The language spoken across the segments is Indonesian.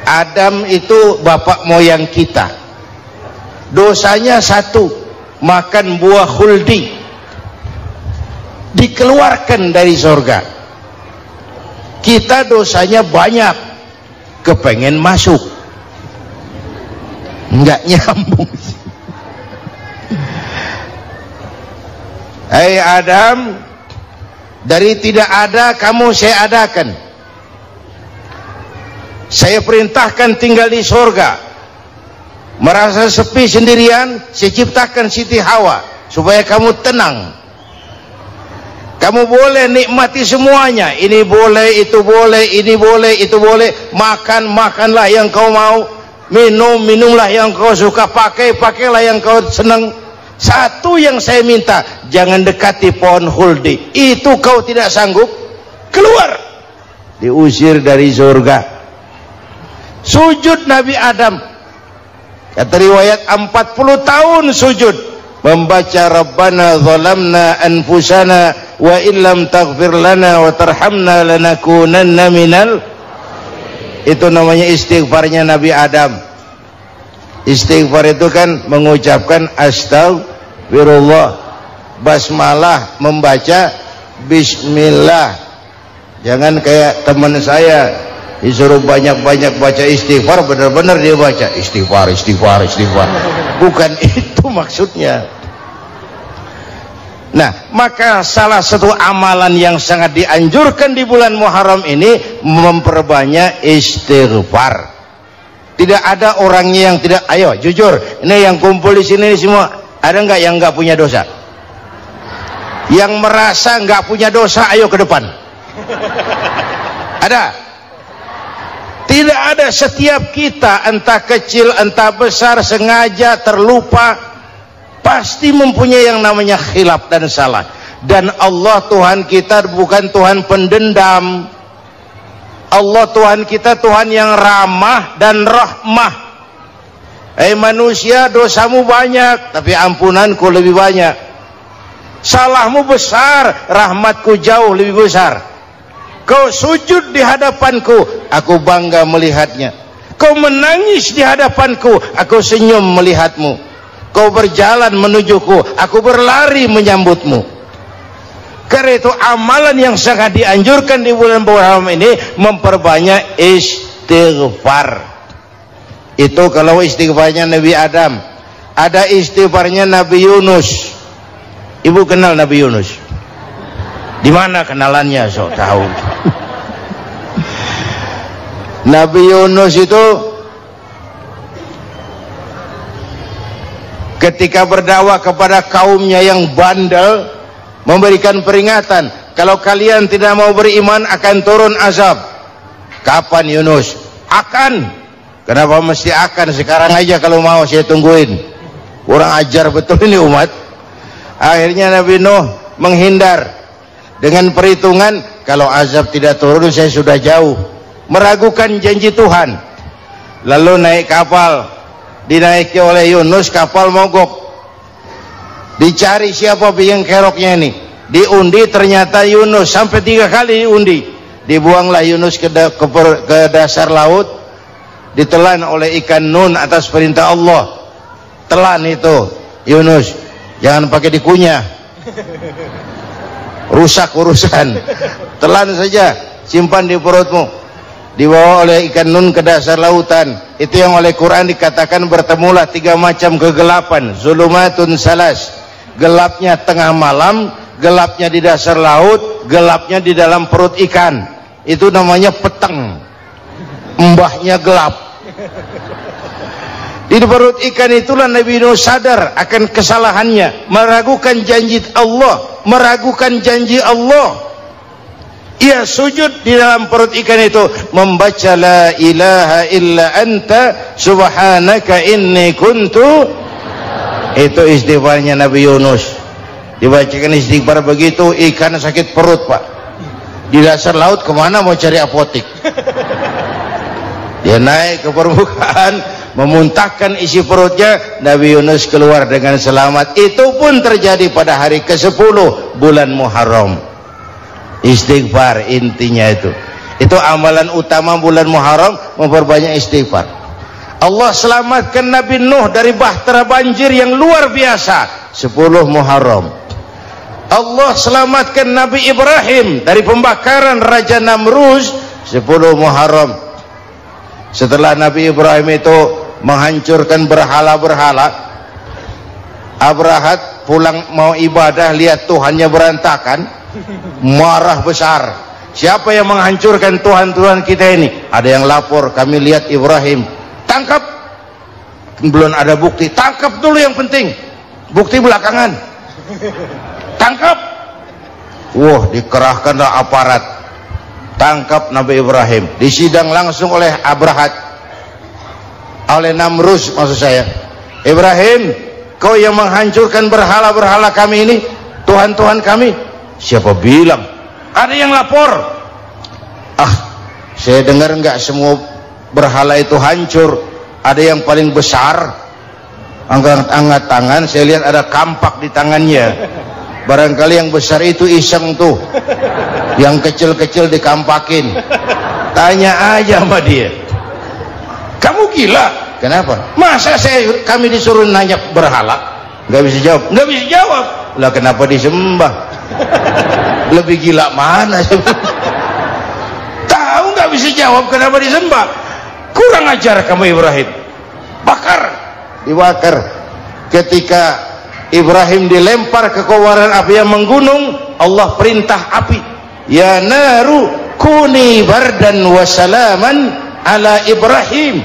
Adam itu bapak moyang kita, dosanya satu, makan buah khuldi, dikeluarkan dari surga. Kita dosanya banyak, kepengen masuk, nggak nyambung. Hai Adam, dari tidak ada kamu saya adakan. Saya perintahkan tinggal di surga. Merasa sepi sendirian, saya ciptakan Siti Hawa supaya kamu tenang. Kamu boleh nikmati semuanya. Ini boleh, itu boleh, ini boleh, itu boleh. Makan, makanlah yang kau mau. Minum, minumlah yang kau suka. Pakai, pakailah yang kau senang. Satu yang saya minta, jangan dekati pohon khuldi. Itu kau tidak sanggup, keluar. Diusir dari surga. Sujud Nabi Adam, kata riwayat 40 tahun sujud, membaca Rabbana zalamna anfusana wa illam taghfir lana wa tarhamna lanakunanna minal. Itu namanya istighfarnya Nabi Adam. Istighfar itu kan mengucapkan astagfirullah, basmalah, membaca bismillah. Jangan kayak teman saya disuruh banyak-banyak baca istighfar, benar-benar dia baca istighfar, istighfar, istighfar. Bukan itu maksudnya. Nah, maka salah satu amalan yang sangat dianjurkan di bulan Muharram ini memperbanyak istighfar. Tidak ada orangnya yang tidak. Ayo jujur, ini yang kumpul di sini semua, ada nggak yang nggak punya dosa? Yang merasa nggak punya dosa, ayo ke depan. Ada? Tidak ada. Setiap kita, entah kecil entah besar, sengaja, terlupa, pasti mempunyai yang namanya khilaf dan salah. Dan Allah Tuhan kita bukan Tuhan pendendam. Allah Tuhan kita Tuhan yang ramah dan rahmah. Manusia, dosamu banyak, tapi ampunanku lebih banyak. Salahmu besar, rahmatku jauh lebih besar. Kau sujud di hadapanku, aku bangga melihatnya. Kau menangis di hadapanku, aku senyum melihatmu. Kau berjalan menujuku, aku berlari menyambutmu. Karena itu amalan yang sangat dianjurkan di bulan Muharram ini memperbanyak istighfar. Itu kalau istighfarnya Nabi Adam. Ada istighfarnya Nabi Yunus. Ibu kenal Nabi Yunus? Di mana kenalannya? So tahu. Nabi Yunus itu ketika berdakwah kepada kaumnya yang bandel, memberikan peringatan, kalau kalian tidak mau beriman akan turun azab. Kapan Yunus? Akan. Kenapa mesti akan? Sekarang aja kalau mau, saya tungguin. Kurang ajar betul ini umat. Akhirnya Nabi Nuh menghindar dengan perhitungan, kalau azab tidak turun saya sudah jauh, meragukan janji Tuhan. Lalu naik kapal, dinaiki oleh Yunus, kapal mogok. Dicari siapa biang keroknya ini, diundi, ternyata Yunus. Sampai 3 kali diundi. Dibuanglah Yunus ke dasar laut, ditelan oleh ikan nun atas perintah Allah. Telan itu Yunus, jangan pakai dikunyah, rusak urusan. Telan saja, simpan di perutmu. Dibawa oleh ikan nun ke dasar lautan. Itu yang oleh Quran dikatakan bertemulah 3 macam kegelapan. Zulumatun salas, gelapnya tengah malam, gelapnya di dasar laut, gelapnya di dalam perut ikan. Itu namanya petang, mbahnya gelap. Di perut ikan itulah Nabi Nuh sadar akan kesalahannya, meragukan janji Allah, meragukan janji Allah. Ia sujud di dalam perut ikan itu, membaca la ilaha illa anta subhanaka inni kuntu. Itu istighfarnya Nabi Yunus. Dibacakan istighfar begitu, ikan sakit perut pak, di dasar laut kemana mau cari apotik? Dia naik ke permukaan, memuntahkan isi perutnya, Nabi Yunus keluar dengan selamat. Itu pun terjadi pada hari ke-10 bulan Muharram. Istighfar intinya itu. Itu amalan utama bulan Muharram, memperbanyak istighfar. Allah selamatkan Nabi Nuh dari bahtera banjir yang luar biasa, 10 Muharram. Allah selamatkan Nabi Ibrahim dari pembakaran Raja Namruz, 10 Muharram. Setelah Nabi Ibrahim itu menghancurkan berhala-berhala, Abrahat pulang mau ibadah, lihat Tuhannya berantakan, marah besar. Siapa yang menghancurkan Tuhan-Tuhan kita ini? Ada yang lapor, kami lihat Ibrahim. Tangkap. Belum ada bukti, tangkap dulu yang penting, bukti belakangan. Tangkap. Wah, dikerahkanlah aparat, tangkap Nabi Ibrahim, disidang langsung oleh Abrahat, oleh Namruz maksud saya. Ibrahim, kau yang menghancurkan berhala-berhala kami ini, Tuhan-Tuhan kami. Siapa bilang? Ada yang lapor. Saya dengar enggak semua berhala itu hancur, ada yang paling besar. Angkat tangan, saya lihat ada kampak di tangannya. Barangkali yang besar itu iseng tuh, yang kecil-kecil dikampakin. Tanya aja sama dia, kamu gila? Kenapa? Masa kami disuruh nanya berhala? Nggak bisa jawab. Nggak bisa jawab. Lah kenapa disembah? Lebih gila mana sih? Tahu nggak bisa jawab kenapa disembah? Kurang ajar kamu Ibrahim. Bakar, dibakar. Ketika Ibrahim dilempar ke kobaran api yang menggunung, Allah perintah api, ya naru kuni bardan wa salaman ala Ibrahim.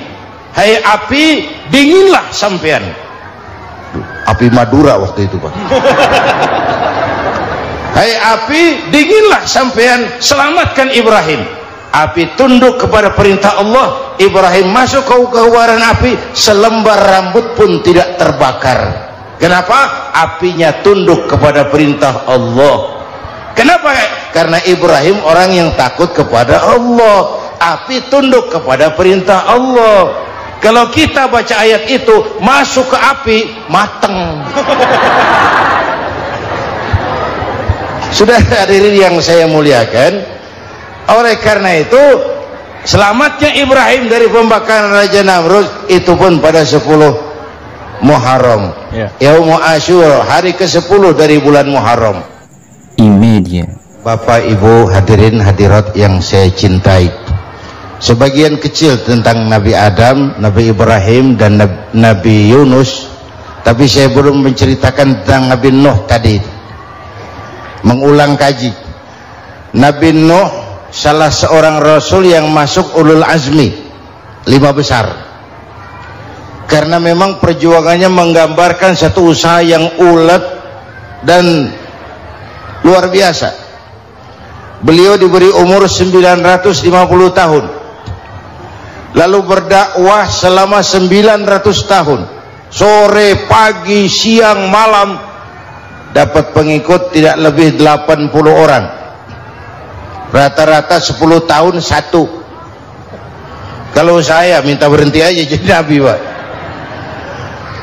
Hai api, dinginlah sampean. Api Madura waktu itu, Pak. Hai api, dinginlah sampean, selamatkan Ibrahim. Api tunduk kepada perintah Allah, Ibrahim masuk ke kobaran api, selembar rambut pun tidak terbakar. Kenapa? Apinya tunduk kepada perintah Allah. Kenapa? Karena Ibrahim orang yang takut kepada Allah. Api tunduk kepada perintah Allah. Kalau kita baca ayat itu, masuk ke api, mateng. Sudah hadirin yang saya muliakan, oleh karena itu selamatnya Ibrahim dari pembakaran Raja Namruz itu pun pada 10 Muharram, Yaumul Asyura, hari ke-10 dari bulan Muharram. Imedia. Bapak Ibu hadirin hadirat yang saya cintai, sebagian kecil tentang Nabi Adam, Nabi Ibrahim dan Nabi Yunus, tapi saya belum menceritakan tentang Nabi Nuh tadi. Mengulang kaji, Nabi Nuh salah seorang rasul yang masuk ulul azmi 5 besar, karena memang perjuangannya menggambarkan satu usaha yang ulet dan luar biasa. Beliau diberi umur 950 tahun, lalu berdakwah selama 900 tahun, sore, pagi, siang, malam, dapat pengikut tidak lebih 80 orang, rata-rata 10 tahun satu. Kalau saya minta berhenti aja jadi nabi, Pak.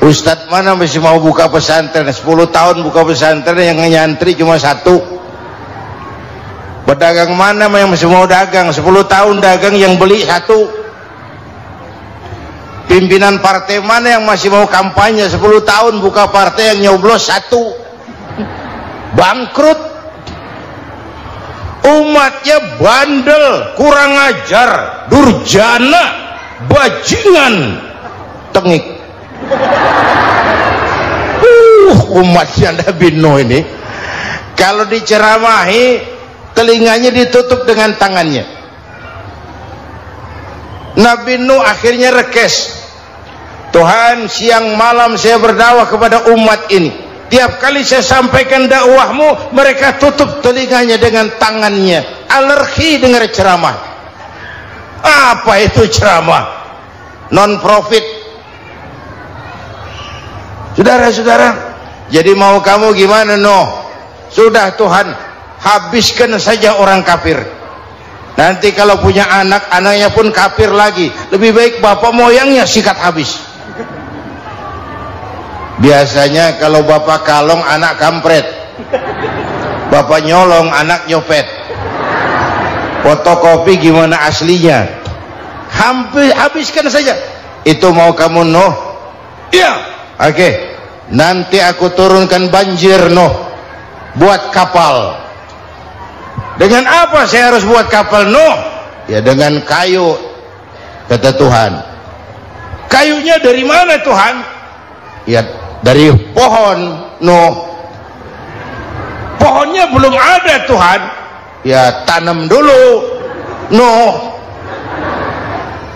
Ustadz mana masih mau buka pesantren 10 tahun buka pesantren, yang nyantri cuma 1. Pedagang mana yang masih mau dagang 10 tahun dagang, yang beli 1. Pimpinan partai mana yang masih mau kampanye 10 tahun buka partai, yang nyoblos 1. Bangkrut. Umatnya bandel, kurang ajar, durjana, bajingan, tengik. Umatnya Nabi Nuh ini kalau diceramahi, telinganya ditutup dengan tangannya. Nabi Nuh akhirnya rekes, Tuhan, siang malam saya berdakwah kepada umat ini, tiap kali saya sampaikan dakwahmu, mereka tutup telinganya dengan tangannya, alergi dengar ceramah. Apa itu ceramah? Non profit. Saudara-saudara, jadi mau kamu gimana? Sudah Tuhan, habiskan saja orang kafir. Nanti kalau punya anak, anaknya pun kafir lagi. Lebih baik bapak moyangnya sikat habis. Biasanya kalau bapak kalong, anak kampret. Bapak nyolong, anak nyopet. fotokopi gimana aslinya, hampir habiskan saja. Itu mau kamu Nuh? Iya. Oke, nanti aku turunkan banjir Nuh, buat kapal. Dengan apa saya harus buat kapal Nuh? Ya dengan kayu, kata Tuhan. Kayunya dari mana Tuhan? Ya dari pohon Nuh. Pohonnya belum ada Tuhan. Ya tanam dulu Nuh.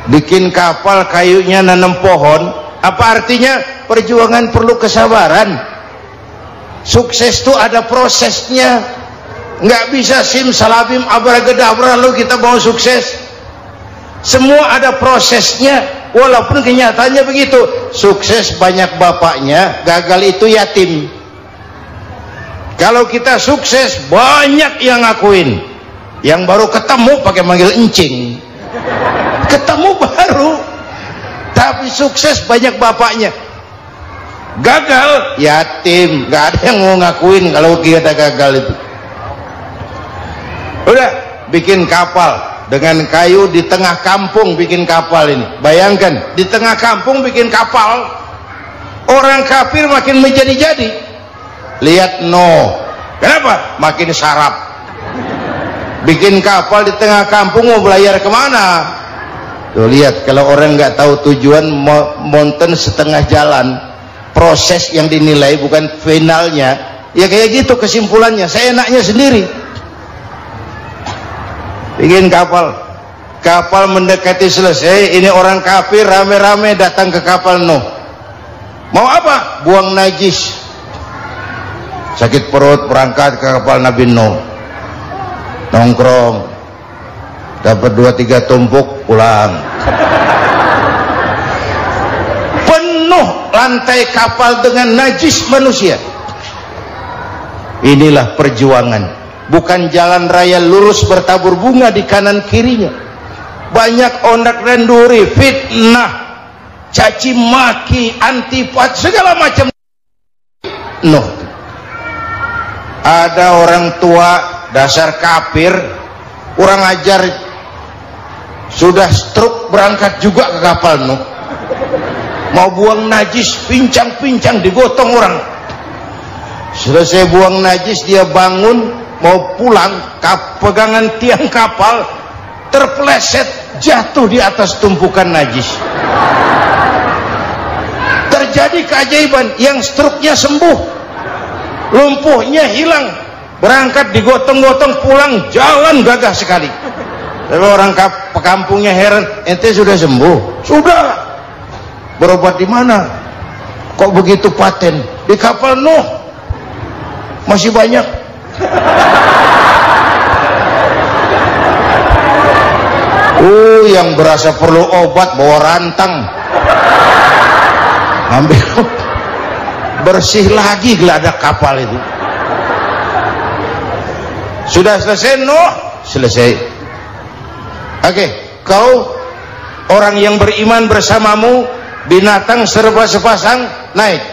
Bikin kapal, kayunya nanam pohon. Apa artinya? Perjuangan perlu kesabaran. Sukses itu ada prosesnya. Nggak bisa simsalabim abracadabra lalu kita mau sukses. Semua ada prosesnya. Walaupun kenyataannya begitu. Sukses banyak bapaknya, gagal itu yatim. Kalau kita sukses banyak yang ngakuin, yang baru ketemu pakai manggil encing, ketemu baru, tapi sukses banyak bapaknya. Gagal yatim, nggak ada yang mau ngakuin kalau kita gagal itu. Udah bikin kapal dengan kayu di tengah kampung, bikin kapal ini. Bayangkan di tengah kampung bikin kapal, orang kafir makin menjadi-jadi. Lihat Nuh, kenapa? Makin sarap. Bikin kapal di tengah kampung, mau belayar kemana? Tuh lihat, kalau orang nggak tahu tujuan, mountain setengah jalan. Proses yang dinilai bukan finalnya. Ya kayak gitu kesimpulannya. Saya enaknya sendiri. Bikin kapal, kapal mendekati selesai. Ini orang kafir rame-rame datang ke kapal Nuh. Mau apa? Buang najis. Sakit perut, berangkat ke kapal Nabi Nuh, nongkrong, dapat 2-3 tumpuk, pulang. Penuh lantai kapal dengan najis manusia. Inilah perjuangan, bukan jalan raya lurus bertabur bunga di kanan kirinya. Banyak ondak dan duri, fitnah, caci maki, antipat, segala macam. Nuh. Ada orang tua dasar kafir, kurang ajar, sudah stroke berangkat juga ke kapal Nuh. Mau buang najis, pincang-pincang, digotong orang. Selesai buang najis, dia bangun mau pulang, pegangan tiang kapal terpeleset, jatuh di atas tumpukan najis. Terjadi keajaiban, yang stroke-nya sembuh, lumpuhnya hilang, berangkat digotong-gotong, pulang jalan gagah sekali. Tapi orang kampungnya heran, ente sudah sembuh? Sudah. Berobat di mana? Kok begitu paten? Di kapal Nuh. Masih banyak. Yang berasa perlu obat bawa rantang, ambil, bersih lagi geladak kapal itu. Sudah selesai Nuh? Selesai. Oke, kau orang yang beriman bersamamu, binatang serba sepasang, naik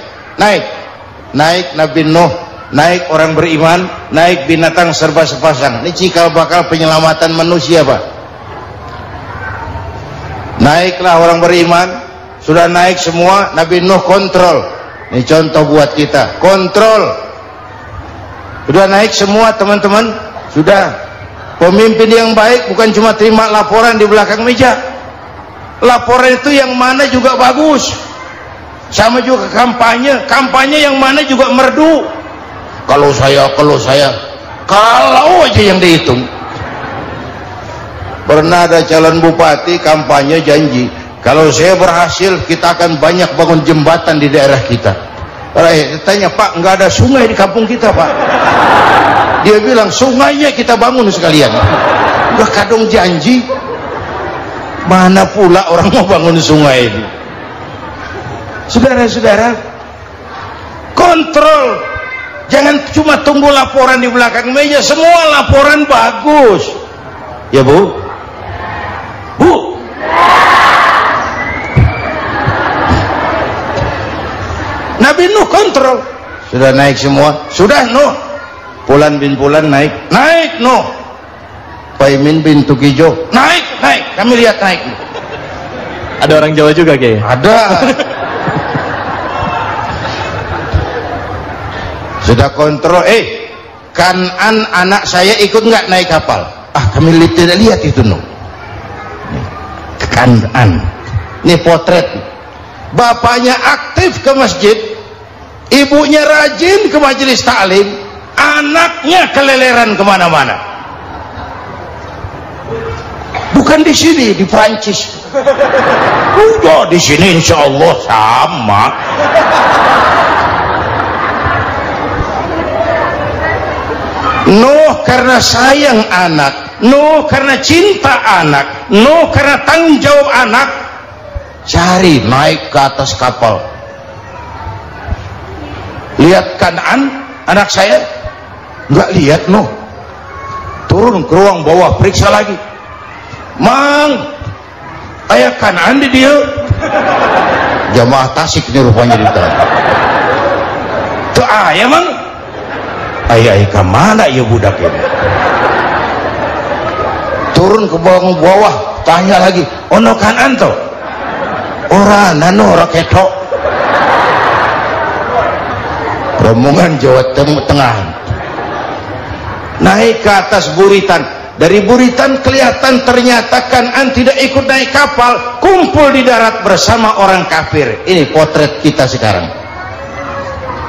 Nabi Nuh, naik orang beriman, naik binatang serba sepasang. Ini cikal bakal penyelamatan manusia, Pak. Naiklah orang beriman, sudah naik semua, Nabi Nuh kontrol. Ini contoh buat kita, kontrol. Sudah naik semua teman-teman, sudah. Pemimpin yang baik bukan cuma terima laporan di belakang meja. Laporan itu yang mana juga bagus. Sama juga kampanye, kampanye yang mana juga merdu. Kalau saya kalau aja yang dihitung. Pernah ada calon bupati kampanye janji, kalau saya berhasil kita akan banyak bangun jembatan di daerah kita. Tanya, Pak, nggak ada sungai di kampung kita, Pak. Dia bilang, sungainya kita bangun sekalian. Udah kadung janji, mana pula orang mau bangun sungai itu. Saudara-saudara, kontrol. Jangan cuma tunggu laporan di belakang meja, semua laporan bagus. Ya Bu? Bu? Nabi Nuh kontrol. Sudah naik semua? Sudah Nuh. Pulan bin Pulan naik Nuh. Paimin bintu Kijo, naik, kami lihat naik. Ada orang Jawa juga kayak? Ada. Sudah kontrol, Kan'an anak saya ikut nggak naik kapal? Kami tidak lihat itu no. Kan'an, ini potret. Bapaknya aktif ke masjid, ibunya rajin ke majelis taklim, anaknya keleleran kemana-mana. Bukan di sini, di Prancis. Udah di sini insya Allah sama. Nuh karena sayang anak, Nuh karena cinta anak, Nuh karena tanggung jawab anak, cari naik ke atas kapal. Lihat Kan'an anak saya, nggak lihat Nuh. Turun ke ruang bawah, periksa lagi. Mang, ayah Kan'an di dia. Jamaah Tasik ini rupanya di dalam. Tuh ayah mang. Ayah kemana ya budak ini? Turun ke bawah, tanya lagi. Ono Kan'an toh? Ora nano ora ketok. Rombongan Jawa Tengah naik ke atas buritan. Dari buritan kelihatan ternyata Kan'an tidak ikut naik kapal, kumpul di darat bersama orang kafir. Ini potret kita sekarang.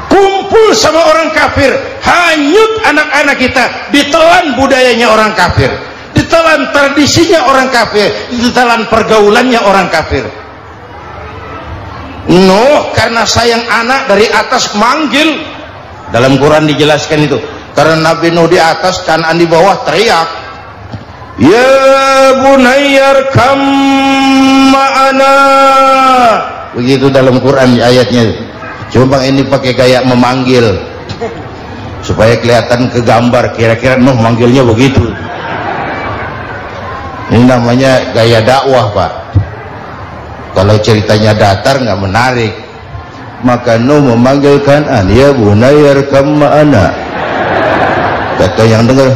Kumpul sama orang kafir, hanyut anak-anak kita, ditelan budayanya orang kafir, ditelan tradisinya orang kafir, ditelan pergaulannya orang kafir. Nuh karena sayang anak dari atas manggil. Dalam Quran dijelaskan itu. Karena Nabi Nuh di atas, Kan'an di bawah, teriak, ya bunayyar kam ma'ana. Begitu dalam Quran ayatnya. Cuma ini pakai gaya memanggil supaya kelihatan ke gambar, kira-kira Nuh manggilnya begitu. Ini namanya gaya dakwah, Pak. Kalau ceritanya datar nggak menarik. Maka Nuh memanggil Kan'an, ya bunayyar kam ma'ana. Kata yang dengar,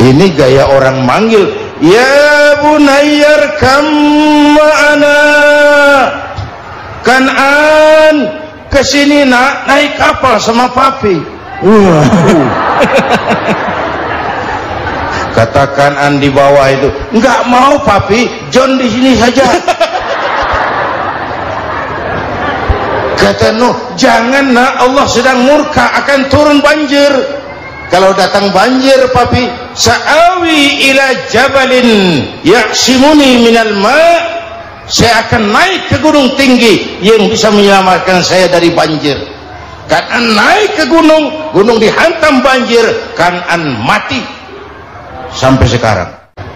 ini gaya orang manggil, ya bunayyar kam ma'ana. Kan'an kesini nak, naik kapal sama papi. Kata Kan'an di bawah itu, enggak mau papi, John di sini saja. Kata Nuh, jangan nak, Allah sedang murka, akan turun banjir. Kalau datang banjir papi, sa'awi ila jabalin ya'simuni minal ma', saya akan naik ke gunung tinggi yang bisa menyelamatkan saya dari banjir. Kan'an naik ke gunung, gunung dihantam banjir, Kan'an mati sampai sekarang.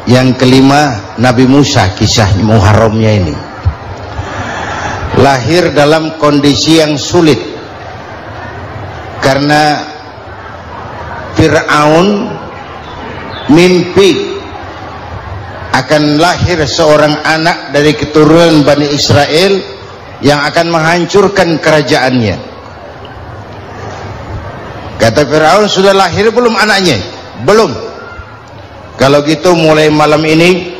Yang kelima, Nabi Musa, kisah Muharramnya ini lahir dalam kondisi yang sulit karena Fir'aun mimpi akan lahir seorang anak dari keturunan Bani Israel yang akan menghancurkan kerajaannya. Kata Fir'aun, sudah lahir belum anaknya? Belum. Kalau gitu mulai malam ini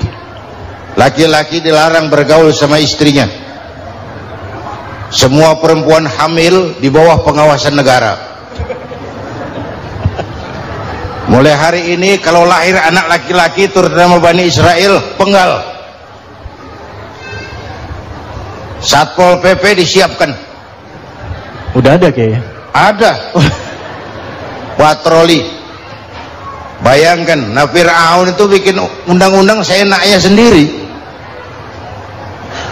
laki-laki dilarang bergaul sama istrinya. Semua perempuan hamil di bawah pengawasan negara. Mulai hari ini kalau lahir anak laki-laki terutama Bani Israel, penggal. Satpol PP disiapkan. Udah ada kayaknya. Ada. Patroli. Bayangkan, nah Fir'aun itu bikin undang-undang seenaknya sendiri.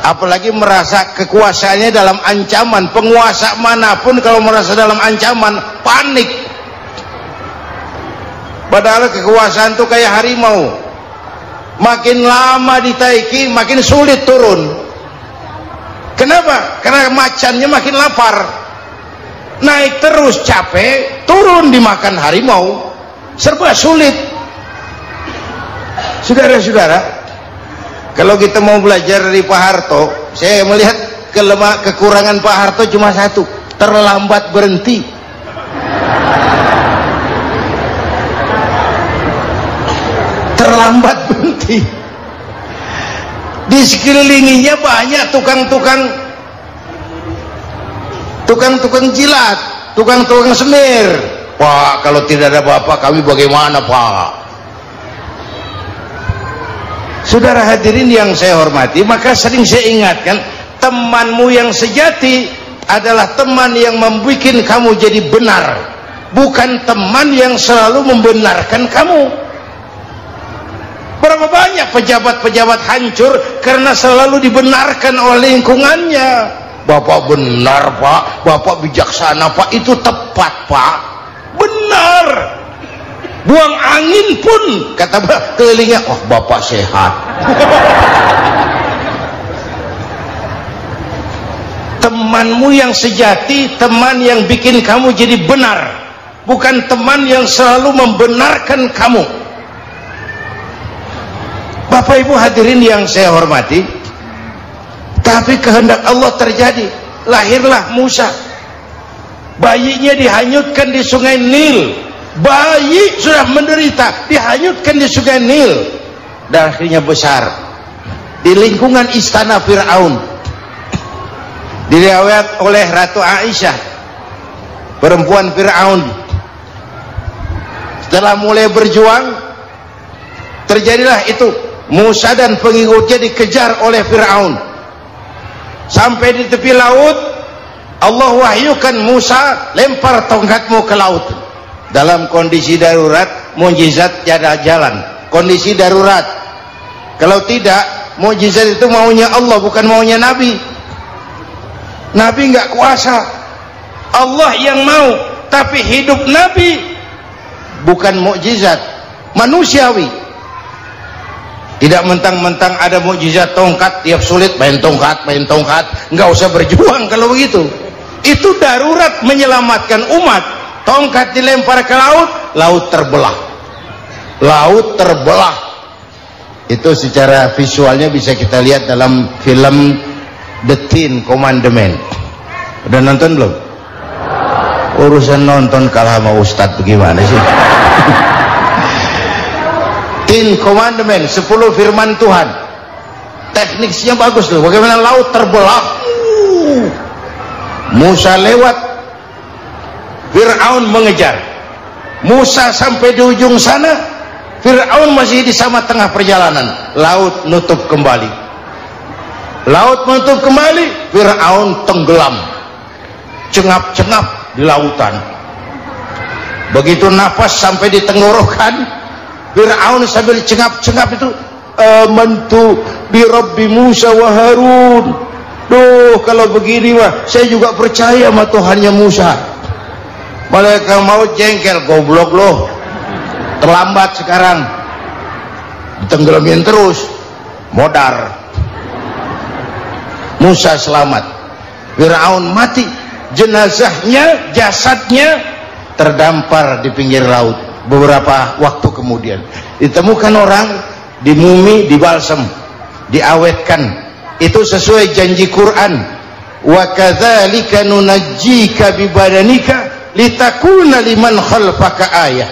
Apalagi merasa kekuasaannya dalam ancaman. Penguasa manapun kalau merasa dalam ancaman, panik. Padahal kekuasaan itu kayak harimau, makin lama ditaiki makin sulit turun. Kenapa? Karena macannya makin lapar, naik terus capek, turun dimakan harimau, serba sulit. Saudara-saudara, kalau kita mau belajar dari Pak Harto, saya melihat kekurangan Pak Harto cuma satu, terlambat berhenti. terlambat berhenti. Di sekelilinginya banyak tukang jilat, tukang semir. Pak, kalau tidak ada bapak kami bagaimana, Pak? Saudara hadirin yang saya hormati, maka sering saya ingatkan, temanmu yang sejati adalah teman yang membuat kamu jadi benar, bukan teman yang selalu membenarkan kamu. Berapa banyak pejabat-pejabat hancur karena selalu dibenarkan oleh lingkungannya. Bapak benar, Pak, Bapak bijaksana, Pak, itu tepat, Pak, benar. Buang angin pun kata kelilingnya, oh Bapak sehat. Temanmu yang sejati, teman yang bikin kamu jadi benar, bukan teman yang selalu membenarkan kamu. Bapak Ibu hadirin yang saya hormati, tapi kehendak Allah terjadi. Lahirlah Musa, bayinya dihanyutkan di sungai Nil. Bayi sudah menderita, dihanyutkan di sungai Nil, dan akhirnya besar di lingkungan istana Fir'aun. Diriwayat oleh Ratu Aisyah, perempuan Fir'aun, setelah mulai berjuang, terjadilah itu. Musa dan pengikutnya dikejar oleh Fir'aun sampai di tepi laut. Allah wahyukan, Musa, lempar tongkatmu ke laut. Dalam kondisi darurat, mukjizat tiada jalan. Kondisi darurat, kalau tidak, mukjizat itu maunya Allah, bukan maunya Nabi. Nabi nggak kuasa, Allah yang mau. Tapi hidup Nabi bukan mukjizat, manusiawi. Tidak mentang-mentang ada mukjizat tongkat, tiap sulit main tongkat, nggak usah berjuang kalau begitu. Itu darurat menyelamatkan umat. Tongkat dilempar ke laut, laut terbelah. Laut terbelah. Itu secara visualnya bisa kita lihat dalam film The Ten Commandments. Udah nonton belum? Urusan nonton kalah sama Ustadz bagaimana sih? Ten Commandments, 10 firman Tuhan. Tekniknya bagus loh. Bagaimana laut terbelah. Musa lewat, Fir'aun mengejar. Musa sampai di ujung sana, Fir'aun masih di sama tengah perjalanan. Laut nutup kembali. Laut menutup kembali, Fir'aun tenggelam, cengap-cengap di lautan. Begitu nafas sampai di tenggorokan, Fir'aun sambil cengap-cengap itu, amantu bi Rabbi Musa wa Harun. Duh, kalau begini mah saya juga percaya sama Tuhannya Musa. Malaikat maut jengkel, goblok loh, terlambat sekarang, ditenggelamin terus, modar. Musa selamat, Fir'aun mati, jenazahnya, jasadnya terdampar di pinggir laut. Beberapa waktu kemudian ditemukan orang, dimumi, dibalsem, diawetkan. Itu sesuai janji Quran, wa kadzalika nunajjika bi badanika litakuna liman khalfaka ayah.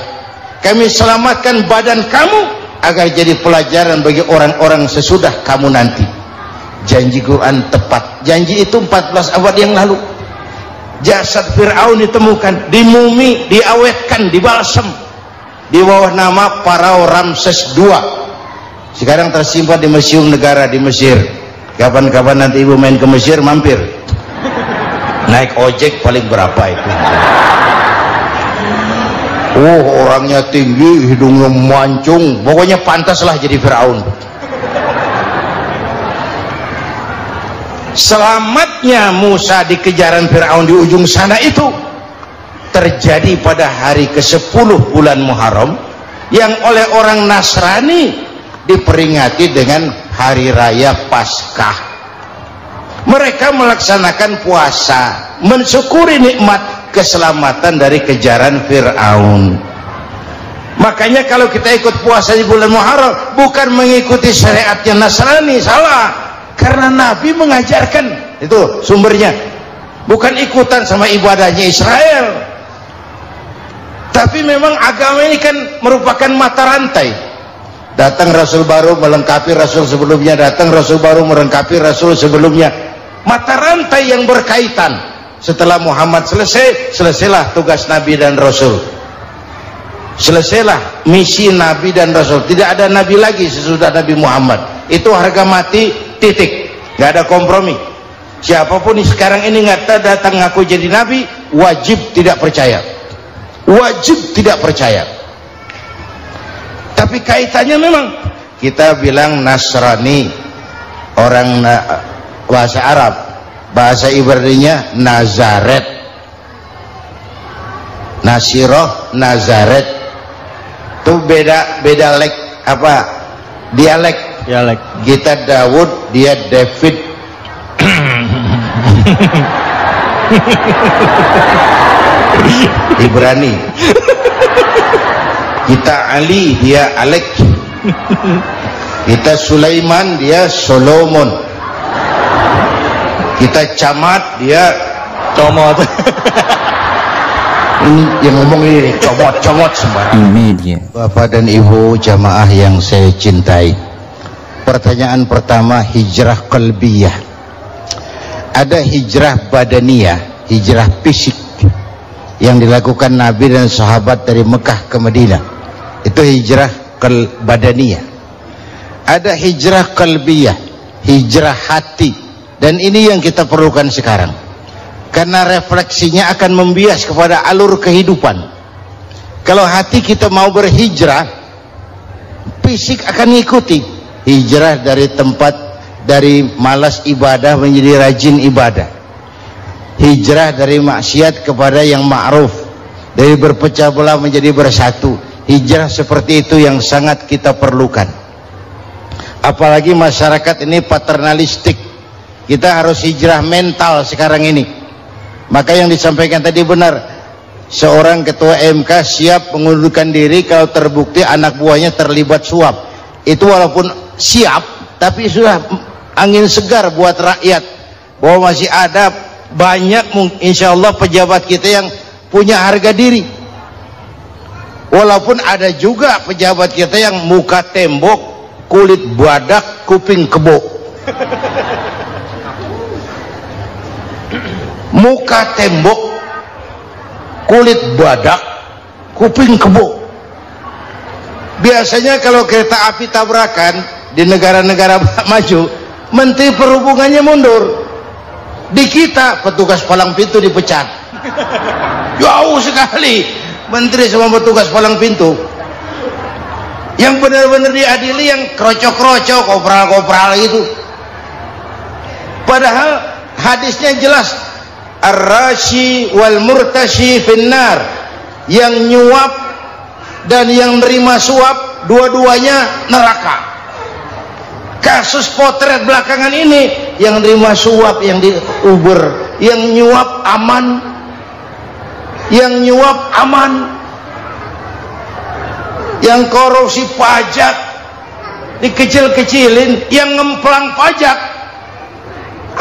Kami selamatkan badan kamu agar jadi pelajaran bagi orang-orang sesudah kamu nanti. Janji Quran tepat. Janji itu 14 abad yang lalu. Jasad Fir'aun ditemukan, dimumi, diawetkan, dibalsem di bawah nama Farao Ramses II. Sekarang tersimpan di Museum Negara di Mesir. Kapan-kapan nanti ibu main ke Mesir, mampir. Naik ojek paling berapa itu? Oh, orangnya tinggi, hidungnya mancung, pokoknya pantaslah jadi Fir'aun. Selamatnya Musa di kejaran Fir'aun di ujung sana itu terjadi pada hari ke-10 bulan Muharram, yang oleh orang Nasrani diperingati dengan hari raya Paskah. Mereka melaksanakan puasa, mensyukuri nikmat keselamatan dari kejaran Fir'aun. Makanya kalau kita ikut puasa di bulan Muharram, bukan mengikuti syariatnya Nasrani, salah. Karena Nabi mengajarkan, itu sumbernya, bukan ikutan sama ibadahnya Israel. Tapi memang agama ini kan merupakan mata rantai. Datang Rasul baru melengkapi Rasul sebelumnya, datang Rasul baru melengkapi Rasul sebelumnya. Mata rantai yang berkaitan. Setelah Muhammad selesai, selesailah tugas Nabi dan Rasul. Selesailah misi Nabi dan Rasul. Tidak ada Nabi lagi sesudah Nabi Muhammad. Itu harga mati, titik. Gak ada kompromi. Siapapun sekarang ini nggak datang ngaku jadi Nabi, wajib tidak percaya. Wajib tidak percaya. Tapi kaitannya memang kita bilang Nasrani, orang bahasa Arab, bahasa Ibraninya Nazaret, Nasiroh, Nazaret, itu beda dialek. Kita Daud, dia David. Ibrani. Kita Ali, dia Alek. Kita Sulaiman, dia Solomon. Kita Camat, dia Comot. Ini yang ngomong ini comot sembarang. Bapak dan Ibu jamaah yang saya cintai, pertanyaan pertama, hijrah qalbiyah. Ada hijrah badaniyah, hijrah fisik yang dilakukan Nabi dan sahabat dari Mekah ke Madinah. Itu hijrah badaniyah. Ada hijrah qalbiyah, hijrah hati. Dan ini yang kita perlukan sekarang. Karena refleksinya akan membias kepada alur kehidupan. Kalau hati kita mau berhijrah, fisik akan mengikuti. Hijrah dari tempat, dari malas ibadah menjadi rajin ibadah. Hijrah dari maksiat kepada yang ma'ruf, dari berpecah belah menjadi bersatu. Hijrah seperti itu yang sangat kita perlukan. Apalagi masyarakat ini paternalistik. Kita harus hijrah mental sekarang ini. Maka yang disampaikan tadi benar, seorang ketua MK siap mengundurkan diri kalau terbukti anak buahnya terlibat suap. Itu walaupun siap, tapi sudah angin segar buat rakyat bahwa masih ada banyak insya Allah pejabat kita yang punya harga diri. Walaupun ada juga pejabat kita yang muka tembok, kulit badak, kuping kebo. Muka tembok, kulit badak, kuping kebo. Biasanya kalau kereta api tabrakan di negara-negara maju, Menteri Perhubungannya mundur. Di kita petugas palang pintu dipecat. Jauh sekali menteri sama petugas palang pintu. Yang benar-benar diadili yang krocok-krocok, kopral-kopral gitu. Padahal hadisnya jelas, ar-rashi wal murtashi finnar. Yang nyuap dan yang nerima suap dua-duanya neraka. Kasus potret belakangan ini, yang nerima suap, yang diuber, yang nyuap aman, yang nyuap aman, yang korupsi pajak dikecil-kecilin, yang ngemplang pajak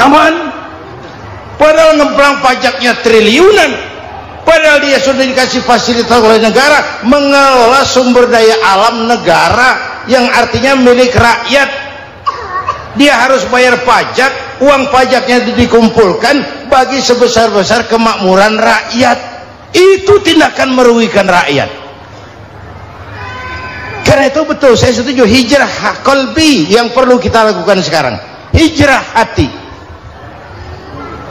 aman. Padahal ngemplang pajaknya triliunan, padahal dia sudah dikasih fasilitas oleh negara mengelola sumber daya alam negara yang artinya milik rakyat. Dia harus bayar pajak, uang pajaknya dikumpulkan bagi sebesar-besar kemakmuran rakyat. Itu tindakan merugikan rakyat. Karena itu betul, saya setuju, hijrah qalbi yang perlu kita lakukan sekarang. Hijrah hati.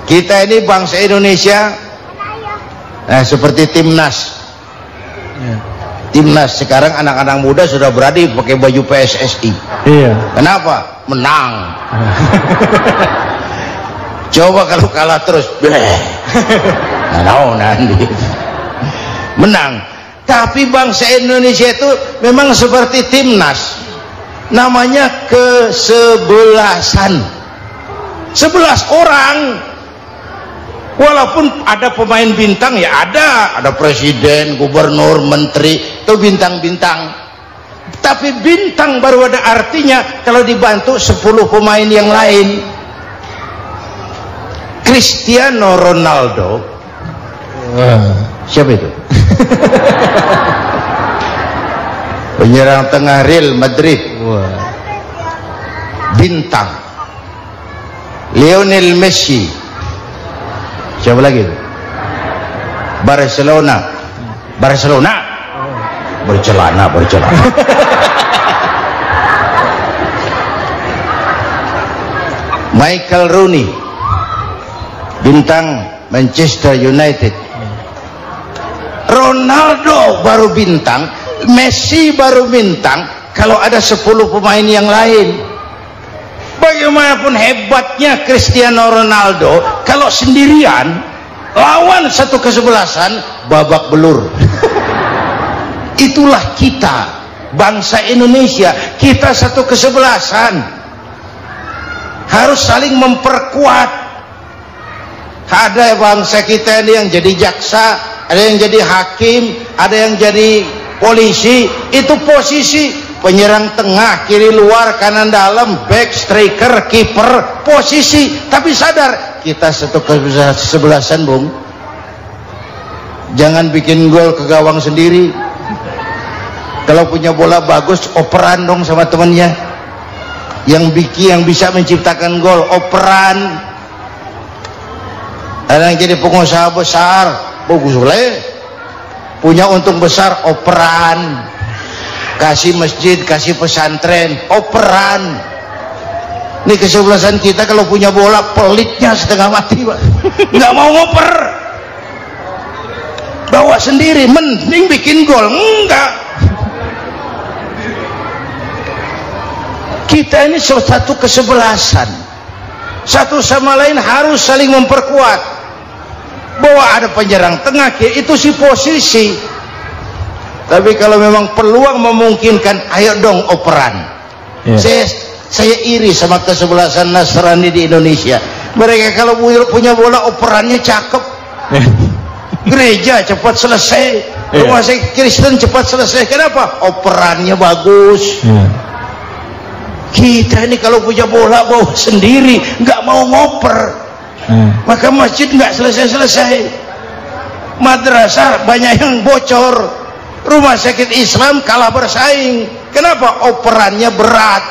Kita ini bangsa Indonesia, nah seperti timnas. Timnas sekarang anak-anak muda sudah berani pakai baju PSSI. Iya. Kenapa? Menang. Coba kalau kalah terus, nanti menang. Tapi bangsa Indonesia itu memang seperti timnas, namanya kesebelasan, 11 orang. Walaupun ada pemain bintang, ya ada presiden, gubernur, menteri, itu bintang-bintang. Tapi bintang baru ada artinya kalau dibantu 10 pemain yang lain. Cristiano Ronaldo, siapa itu? Penyerang tengah Real Madrid. Bintang. Lionel Messi. Siapa lagi? Barcelona. Bercelana. Michael Rooney, bintang Manchester United. Ronaldo baru bintang, Messi baru bintang kalau ada 10 pemain yang lain. Bagaimanapun hebatnya Cristiano Ronaldo, kalau sendirian lawan satu kesebelasan, babak belur. Itulah kita, bangsa Indonesia. Kita satu kesebelasan, harus saling memperkuat. Ada bangsa kita ini yang jadi jaksa, ada yang jadi hakim, ada yang jadi polisi. Itu posisi penyerang tengah, kiri luar, kanan dalam, back, striker, kiper, posisi. Tapi sadar kita satu kesebelasan, Bung. Jangan bikin gol ke gawang sendiri. Kalau punya bola bagus, operan dong sama temannya. Yang bisa menciptakan gol, operan. Ada yang jadi pengusaha besar, bagus boleh. Punya untung besar, operan. Kasih masjid, kasih pesantren, operan. Ini kesebelasan kita kalau punya bola pelitnya setengah mati, Pak. Nggak mau ngoper. Bawa sendiri, mending bikin gol. Enggak. Kita ini satu kesebelasan. Satu sama lain harus saling memperkuat. Bahwa ada penyerang tengah, itu si posisi. Tapi kalau memang peluang memungkinkan, ayo dong operan. Saya iri sama kesebelasan Nasrani di Indonesia. Mereka kalau punya bola operannya cakep. Gereja cepat selesai, rumah sakit Kristen cepat selesai. Kenapa? Operannya bagus. Kita ini kalau punya bola bawa sendiri, nggak mau ngoper. Maka masjid nggak selesai-selesai, madrasah banyak yang bocor, rumah sakit Islam kalah bersaing. Kenapa? Operannya berat.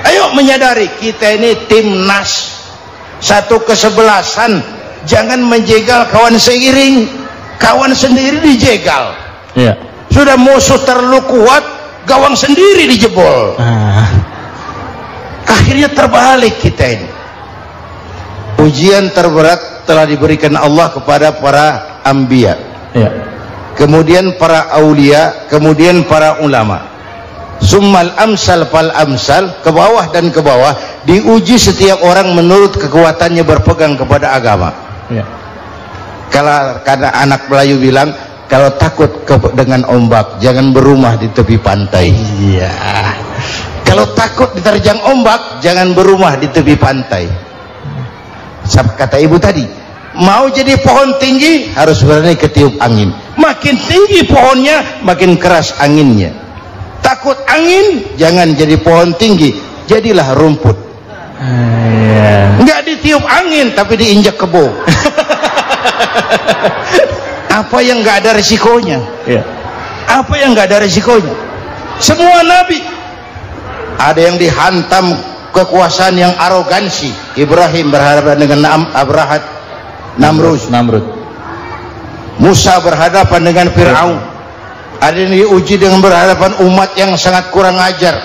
Ayo menyadari kita ini timnas, satu kesebelasan. Jangan menjegal kawan seiring, kawan sendiri dijegal. Sudah musuh terlalu kuat, gawang sendiri dijebol. Akhirnya terbalik kita ini. Ujian terberat telah diberikan Allah kepada para anbiya, kemudian para aulia, kemudian para ulama. Summal amsal fal amsal, ke bawah dan ke bawah, diuji setiap orang menurut kekuatannya berpegang kepada agama. Karena anak Melayu bilang, kalau takut dengan ombak, jangan berumah di tepi pantai. Kalau takut diterjang ombak, jangan berumah di tepi pantai. Kata ibu tadi, mau jadi pohon tinggi harus berani ketiup angin. Makin tinggi pohonnya, makin keras anginnya. Takut angin, jangan jadi pohon tinggi, jadilah rumput. Nggak ditiup angin tapi diinjak kebo. Apa yang nggak ada resikonya? Apa yang nggak ada resikonya? Semua nabi ada yang dihantam kekuasaan yang arogansi. Ibrahim berhadapan dengan Namrud. Musa berhadapan dengan Fir'aun. Ada yang diuji dengan berhadapan umat yang sangat kurang ajar.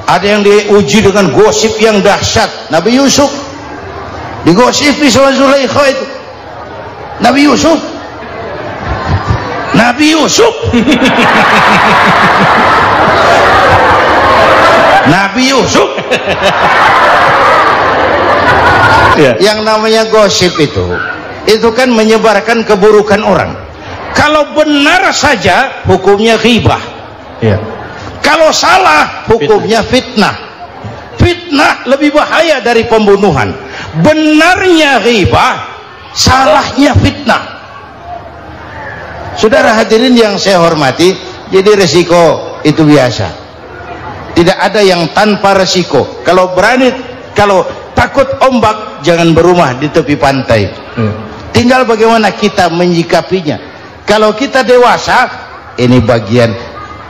Ada yang diuji dengan gosip yang dahsyat. Nabi Yusuf digosipi sama Zulaikha itu. Nabi Yusuf yang namanya gosip itu kan menyebarkan keburukan orang. Kalau benar saja hukumnya ghibah. Kalau salah hukumnya fitnah. Fitnah lebih bahaya dari pembunuhan. Benarnya ghibah, salahnya fitnah. Saudara hadirin yang saya hormati, jadi resiko itu biasa. Tidak ada yang tanpa resiko. Kalau takut ombak, jangan berumah di tepi pantai. Tinggal bagaimana kita menyikapinya. Kalau kita dewasa, ini bagian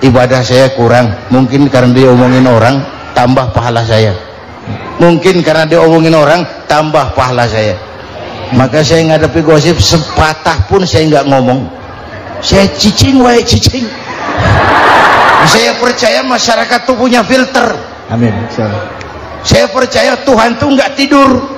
ibadah saya kurang, mungkin karena dia omongin orang tambah pahala saya, mungkin karena dia omongin orang tambah pahala saya. Maka saya ngadepi gosip sepatah pun saya nggak ngomong, saya cicing wae cicing. Saya percaya masyarakat tuh punya filter. Amin. Saya percaya Tuhan tuh nggak tidur.